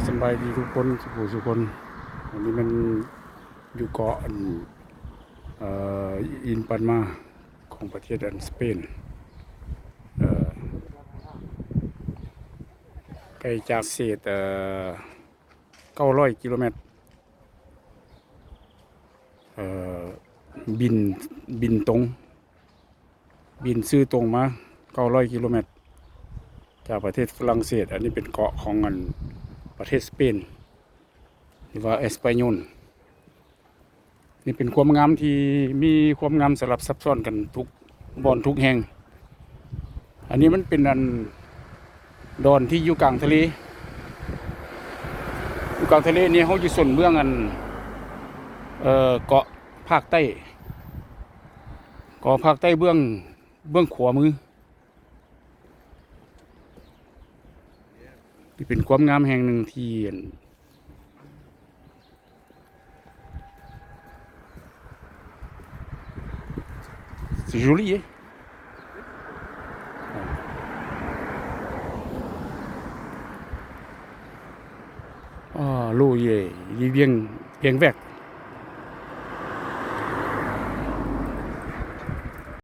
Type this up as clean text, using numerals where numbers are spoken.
สบายดีทุกคนทุกคนวันนี้มันอยู่เกาะเอ่อินปันมาของประเทศสเปนไกลจากเศษ900 กิโลเมตรบินตรงบินซื่อตรงมา900 กิโลเมตรจากประเทศฝรั่งเศสอันนี้เป็นเกาะของประเทศสเปนหรือว่าเอสเปนยลนี่เป็นความงามที่มีความงามสลับซับซ้อนกันทุกบ่อนทุกแห่งอันนี้มันเป็นดอนที่อยู่กลางทะเลนี่เขาอยู่ส่วนเมืองเกาะภาคใต้เบื้องขวามือที่เป็นความงามแห่งหนึ่งที่c'est joli hein l'eau il est bien verte